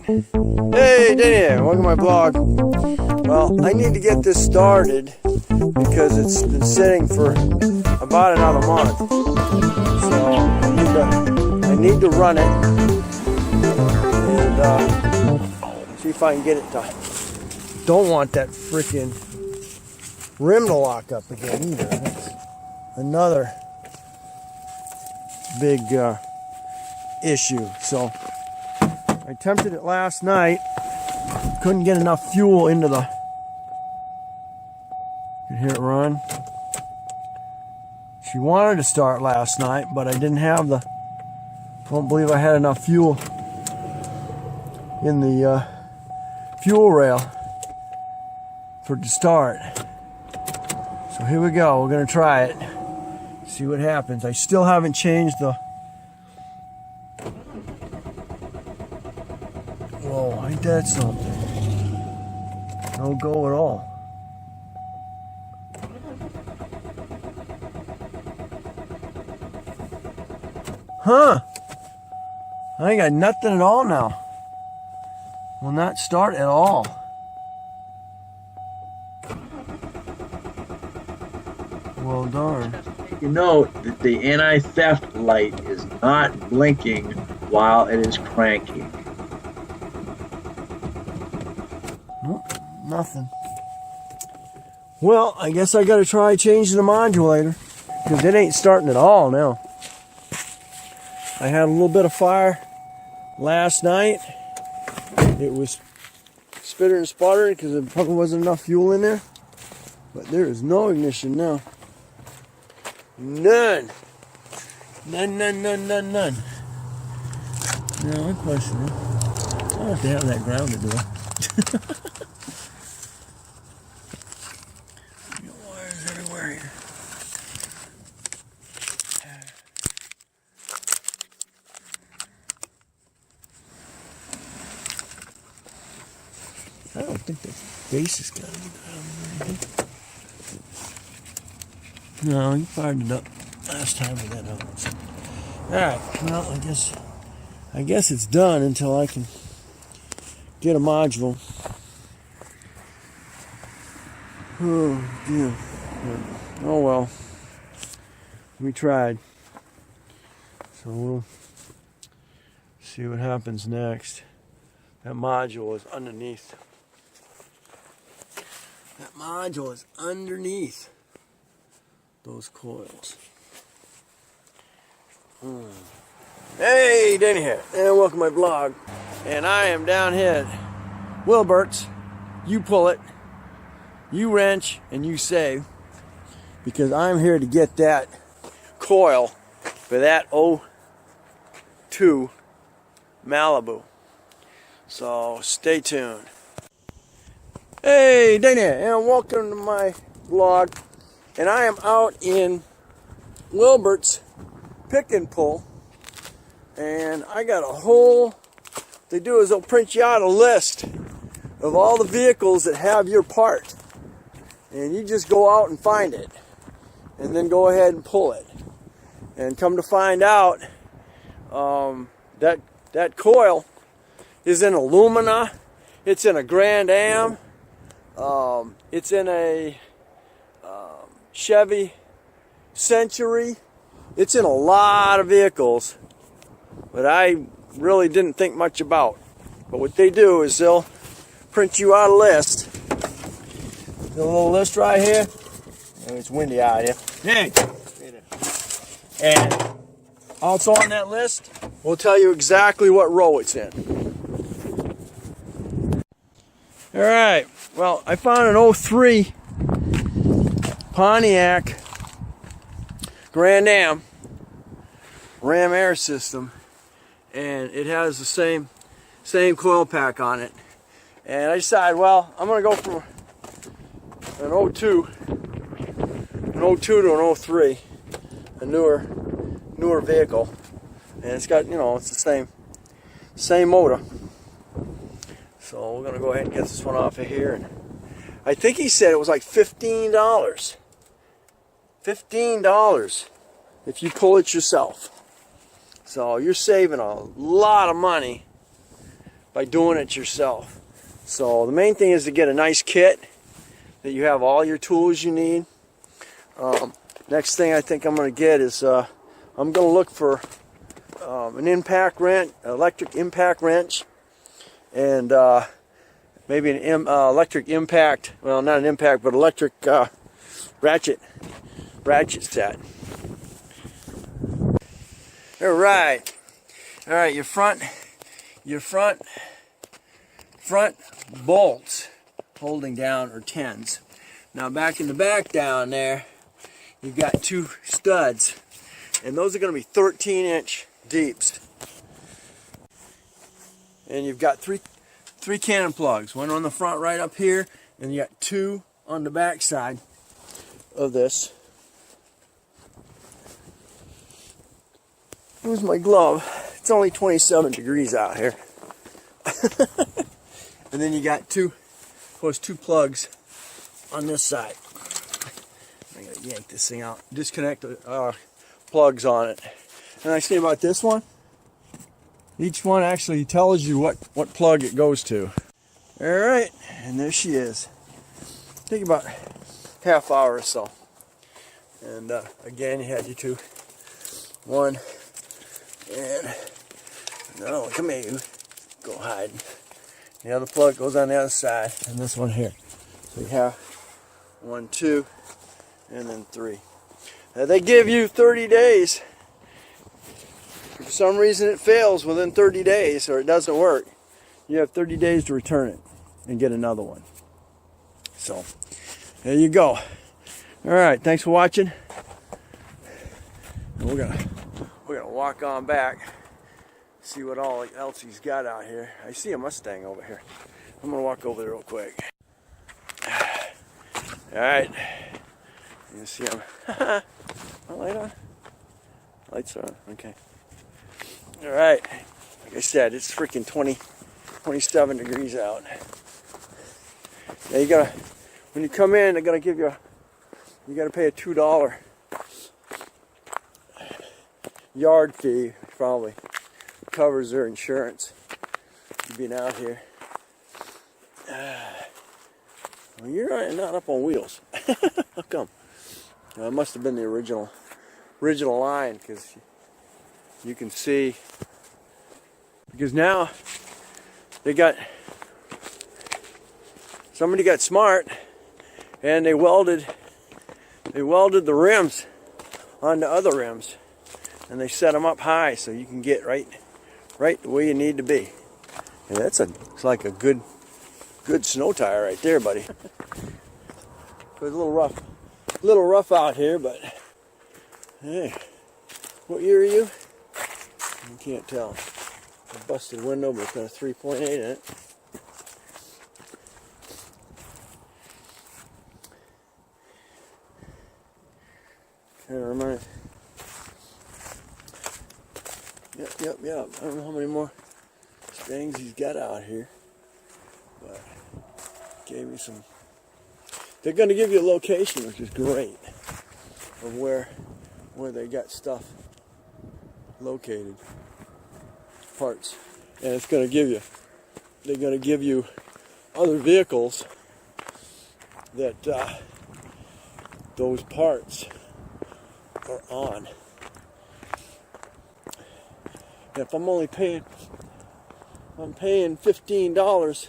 Hey, Danny, welcome to my blog. Well, I need to get this started because it's been sitting for about another month. So I need to run it and see if I can get it done. Don't want that freaking rim to lock up again either. That's another big issue. So I attempted it last night. Couldn't get enough fuel into the... You can hear it run. She wanted to start last night, but I didn't have the... I don't believe I had enough fuel in the fuel rail for it to start. So here we go. We're going to try it. See what happens. I still haven't changed the... Whoa, ain't that something? No go at all. Huh? I ain't got nothing at all now. Will not start at all. Well darn. You note that the anti-theft light is not blinking while it is cranking. Nope, nothing. Well, I guess I gotta try changing the modulator because it ain't starting at all now. I had a little bit of fire last night. It was spitter and sputtering because there probably wasn't enough fuel in there. But there is no ignition now. None. None. No, I question it. I have to have that grounded though. Wires everywhere here. I don't think the base has got to be grounded. No, you fired it up last time with that hose. Alright, well, I guess it's done until I can get a module. Oh, dear. Oh, well. We tried. So we'll see what happens next. That module is underneath. That module is underneath those coils. Hey, Danny here, and welcome to my vlog. And I am down here at Wilberts. You pull it, you wrench, and you save. Because I'm here to get that coil for that 02 Malibu. So stay tuned. Hey, Danny, and welcome to my vlog. And I am out in Wilberts Pick and Pull, and I got a whole, what they do is they'll print you out a list of all the vehicles that have your part, and you just go out and find it, and then go ahead and pull it. And come to find out, that coil is in alumina, it's in a Grand Am, it's in a Chevy Century. It's in a lot of vehicles, but I really didn't think much about. But what they do is they'll print you out a list. A little list right here. And it's windy out here. Hey. And also on that list, we'll tell you exactly what row it's in. All right. Well, I found an 03 Pontiac Grand Am Ram air system, and it has the same coil pack on it. And I decided, well, I'm gonna go from an 02 to an 03, a newer vehicle, and it's got, it's the same motor. So we're gonna go ahead and get this one off of here. And I think he said it was like $15. $15 if you pull it yourself. So you're saving a lot of money by doing it yourself. So the main thing is to get a nice kit that you have all your tools you need. Next thing I think I'm going to get is I'm going to look for an impact wrench, electric impact wrench, and maybe an electric impact, well, not an impact, but electric ratchet set. All right, your front bolts holding down are 10s. Now back in the back down there, you've got 2 studs, and those are going to be 13-inch deeps. And you've got three cannon plugs, one on the front right up here, and you got 2 on the back side of this. Where's my glove? It's only 27 degrees out here. And then you got 2 plugs on this side. I'm gonna yank this thing out, disconnect the plugs on it. And I say about this one, each one actually tells you what plug it goes to. All right, and there she is. Take about half hour or so. And again, you had your 2. One, and no, come here, you. Go hide. The other plug goes on the other side, and this one here. So you have 1, 2, and then 3. Now they give you 30 days. If for some reason it fails within 30 days or it doesn't work, you have 30 days to return it and get another one. So there you go. All right, thanks for watching. And we're gonna walk on back, see what all else he's got out here. I see a Mustang over here. I'm gonna walk over there real quick. All right, you see him. My light on? Lights are on. Okay. All right. Like I said, it's freaking 27 degrees out. Now you gotta, when you come in, they're gonna give you gotta pay a $2 yard fee. Probably covers their insurance. Being out here. Well, you're not up on wheels. How come? It must have been the original line, because you can see, because now somebody got smart and they welded the rims onto other rims, and they set them up high so you can get right where you need to be. And it's like a good snow tire right there, buddy. It's a little rough out here, but hey, what year are you? You can't tell. A busted window, but it's got a 3.8 in it. Kind of reminds. Yep. I don't know how many more Mustangs he's got out here, but gave me some. They're going to give you a location, which is great, of where they got stuff located, parts, and it's going to give you. They're going to give you other vehicles that those parts are on. And if I'm paying $15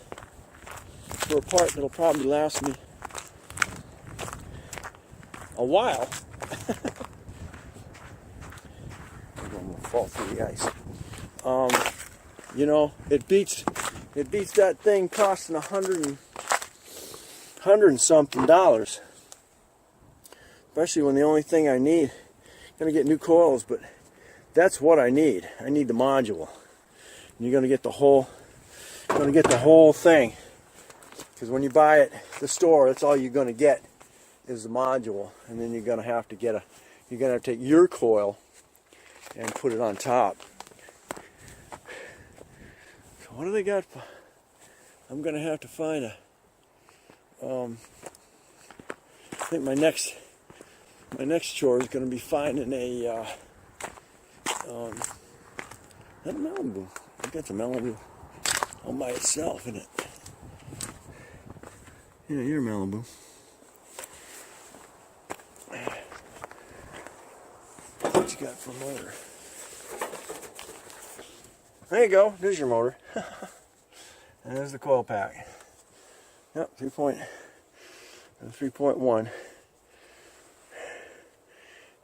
for a part that'll probably last me a while. I'm going to fall through the ice. You know, it beats that thing costing $100 and something dollars. Especially when the only thing I need, I'm gonna get new coils, but that's what I need. I need the module. And you're gonna get the whole thing. Because when you buy it at the store, that's all you're gonna get is the module, and then you're gonna have to take your coil and put it on top. So what do they got? I'm gonna have to find a. I think my next chore is gonna be finding a Malibu. I think that's a Malibu all by itself, isn't it? Yeah, you're Malibu. What you got for a motor? There you go. There's your motor. And there's the coil pack. Yep, 3.1.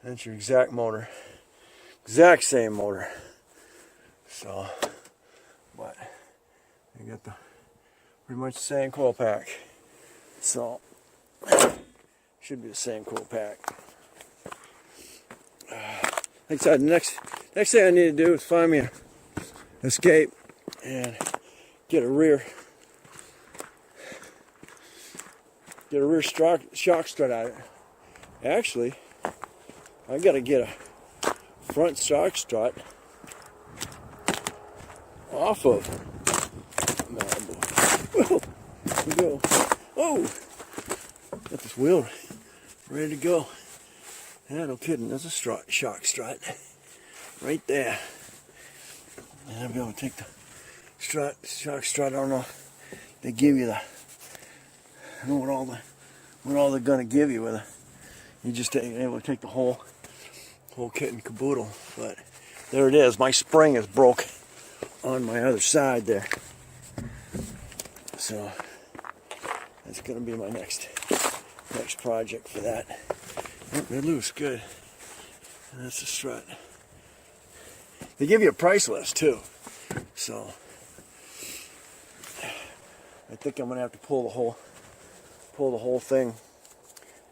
That's your exact motor. Exact same motor. So, but you got the pretty much the same coil pack. So, should be the same coil pack. Like I said, the next thing I need to do is find me an escape and get a rear shock strut out of it. Actually, I gotta get a front shock strut off of Malibu. Whoa, here we go. Oh, got this wheel ready to go. Yeah, no kidding. There's a shock strut right there. And I'll be able to take the shock strut. I don't know. They give you the. I don't know what all they're gonna give you with it. You just able to take the whole kit and caboodle. But there it is. My spring is broke on my other side there. So that's gonna be my next project for that. Oh, they're loose, good. And that's the strut. They give you a price list too. So I think I'm gonna have to pull the whole thing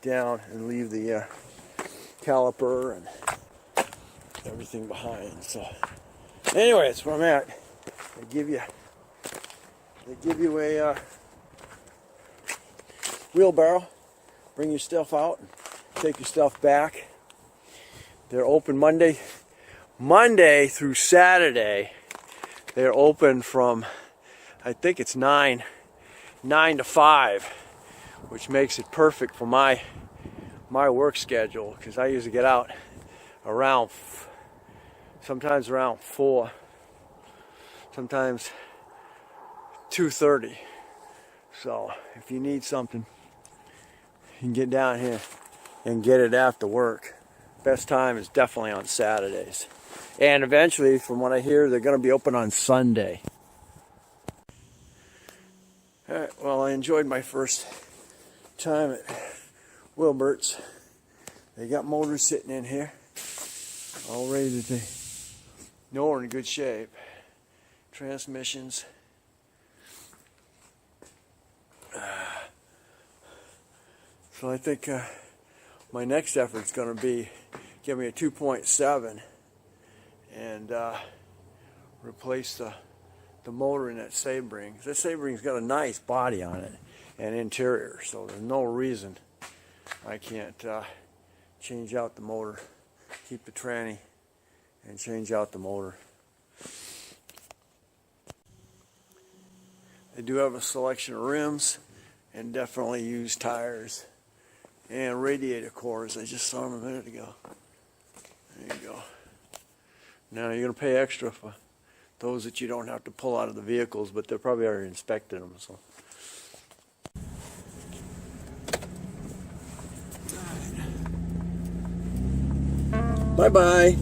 down and leave the caliper and everything behind. So anyway, that's where I'm at. They give you a wheelbarrow, bring your stuff out, and take your stuff back. They're open Monday through Saturday. They're open from, I think it's 9 to 5, which makes it perfect for my work schedule, because I usually get out sometimes around 4, sometimes 2:30. So if you need something, you can get down here and get it after work. Best time is definitely on Saturdays. And eventually, from what I hear, they're going to be open on Sunday. Alright, well, I enjoyed my first time at Wilberts. They got motors sitting in here, all ready to know we're in good shape. Transmissions. So I think my next effort is going to be give me a 2.7 and replace the motor in that Sebring. That Sebring's got a nice body on it and interior, so there's no reason I can't change out the motor, keep the tranny, and change out the motor. They do have a selection of rims and definitely used tires and radiator cores. I just saw them a minute ago. There you go. Now you're going to pay extra for those that you don't have to pull out of the vehicles, but they're probably already inspected them. So. Bye-bye.